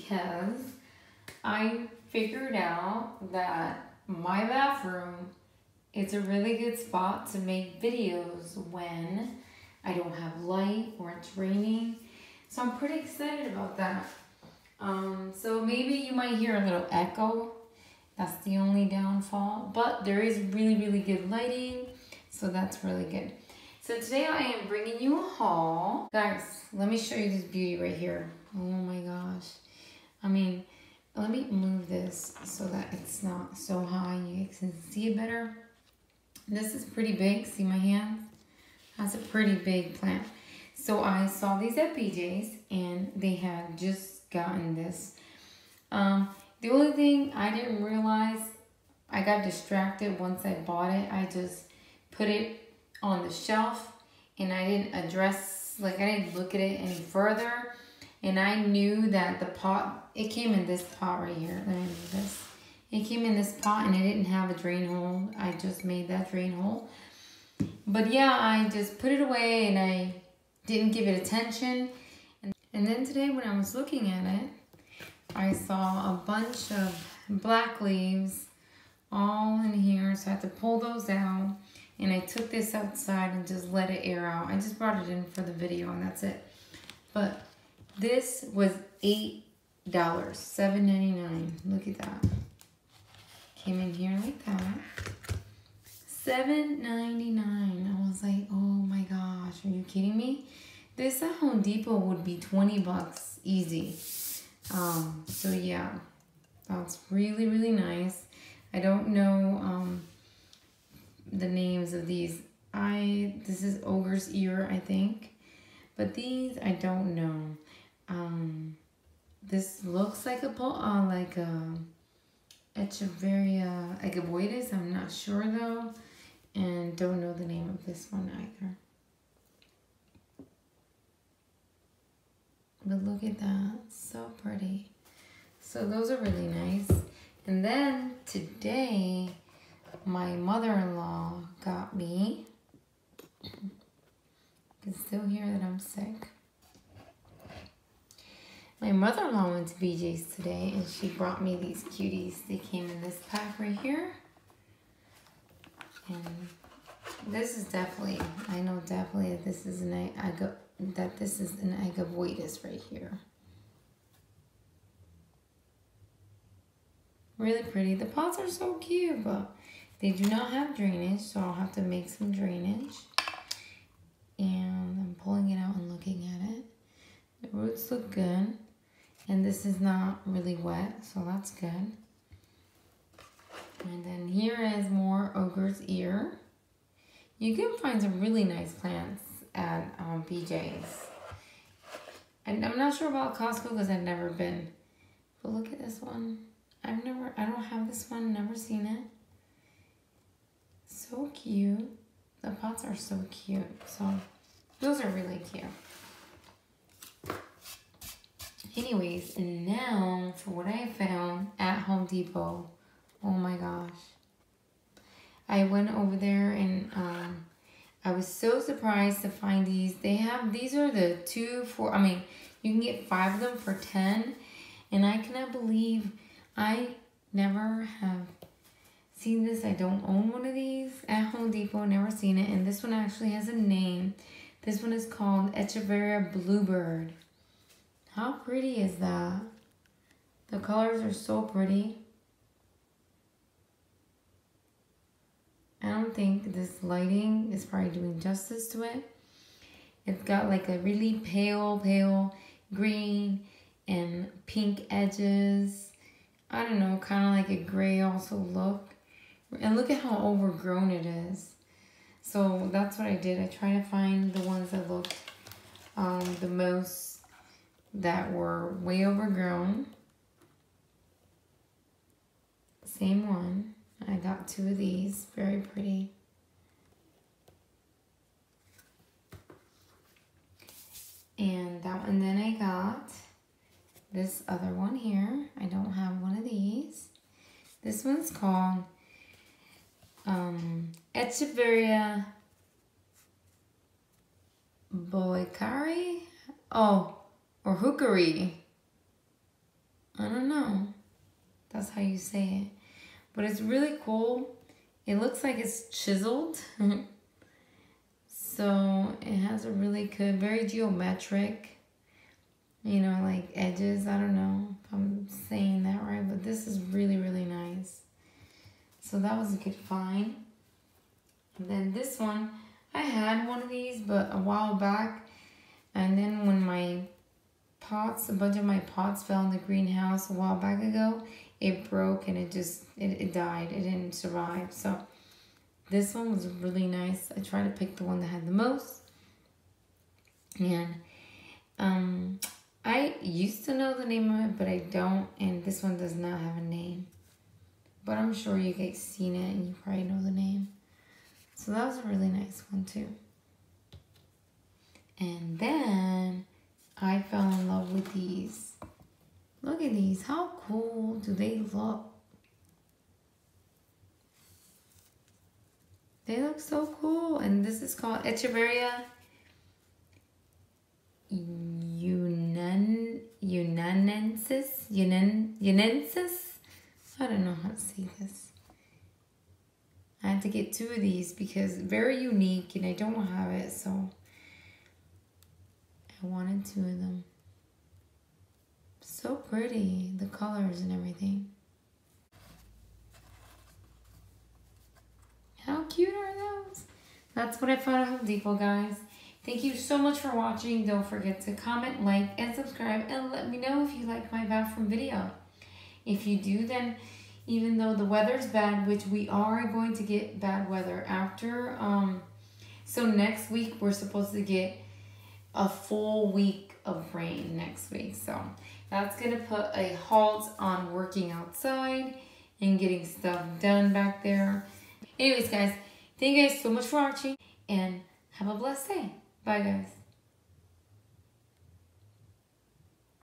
because I figured out that my bathroom is a really good spot to make videos when I don't have light or it's raining. So I'm pretty excited about that. So maybe you might hear a little echo. That's the only downfall, but there is really, really good lighting. So that's really good. So today I am bringing you a haul. Guys, let me show you this beauty right here. Oh my gosh. I mean, let me move this so that it's not so high and you can see it better. This is pretty big. See my hand? That's a pretty big plant. So I saw these at BJ's and they had just gotten this. The only thing I didn't realize, I got distracted once I bought it. I just put it on the shelf and I didn't address, like I didn't look at it any further. And I knew that the pot, it came in this pot right here. Let me move this. It came in this pot and it didn't have a drain hole. I just made that drain hole. But yeah, I just put it away and I didn't give it attention. And then today when I was looking at it, I saw a bunch of black leaves all in here. So I had to pull those out. And I took this outside and just let it air out. I just brought it in for the video and that's it. But this was $8, $7.99. Look at that. Came in here like that. $7.99. I was like, oh my gosh, are you kidding me? This at Home Depot would be 20 bucks easy. So yeah, that's really, really nice. I don't know the names of these. This is Ogre's Ear, I think. But these, I don't know. This looks like Echeveria agavoides. I'm not sure though, and don't know the name of this one either. But look at that, so pretty. So those are really nice. And then today, my mother-in-law got me. You can still hear that I'm sick. My mother-in-law went to BJ's today and she brought me these cuties. They came in this pack right here. And this is definitely, I know definitely that this is an agavoides right here. Really pretty. The pots are so cute, but they do not have drainage, so I'll have to make some drainage. And I'm pulling it out and looking at it. The roots look good. And this is not really wet, so that's good. And then here is more Ogre's Ear. You can find some really nice plants at BJ's. And I'm not sure about Costco because I've never been. But look at this one. I don't have this one, never seen it. So cute. The pots are so cute. So those are really cute. Anyways, and now for what I found at Home Depot. Oh my gosh. I went over there and I was so surprised to find these. These are the 2 for, you can get 5 of them for 10. And I cannot believe I never have seen this. I don't own one of these at Home Depot, never seen it. And this one actually has a name. This one is called Echeveria Bluebird. How pretty is that? The colors are so pretty. I don't think this lighting is probably doing justice to it. It's got like a really pale green and pink edges. I don't know, kind of like a gray also look. And look at how overgrown it is. So that's what I did. I tried to find the ones that looked the most, that were way overgrown. Same one. I got 2 of these. Very pretty. And then I got this other one here. I don't have one of these. This one's called Echeveria Boicari. Oh, or Hookery. I don't know. That's how you say it. But it's really cool. It looks like it's chiseled. So it has a really good, very geometric, you know, like edges. I don't know if I'm saying that right, but this is really, really nice. So that was a good find. And then this one, I had one of these, but a while back. And then when my pots, a bunch of my pots fell in the greenhouse a while back ago, it broke and it died. It didn't survive. So this one was really nice. I tried to pick the one that had the most. And I used to know the name of it, but I don't. And this one does not have a name. But I'm sure you guys seen it and you probably know the name. So that was a really nice one too. And then I fell in love with these. Look at these. How cool do they look? They look so cool. And this is called Echeveria unensis. I don't know how to say this. I had to get 2 of these because very unique and I don't have it, so I wanted 2 of them. So pretty, the colors and everything. How cute are those? That's what I found at Home Depot, guys. Thank you so much for watching. Don't forget to comment, like, and subscribe, and let me know if you like my bathroom video. If you do, then even though the weather's bad, which we are going to get bad weather after, so next week we're supposed to get a full week of rain next week. So that's gonna put a halt on working outside and getting stuff done back there. Anyways, guys, thank you guys so much for watching and have a blessed day. Bye, guys.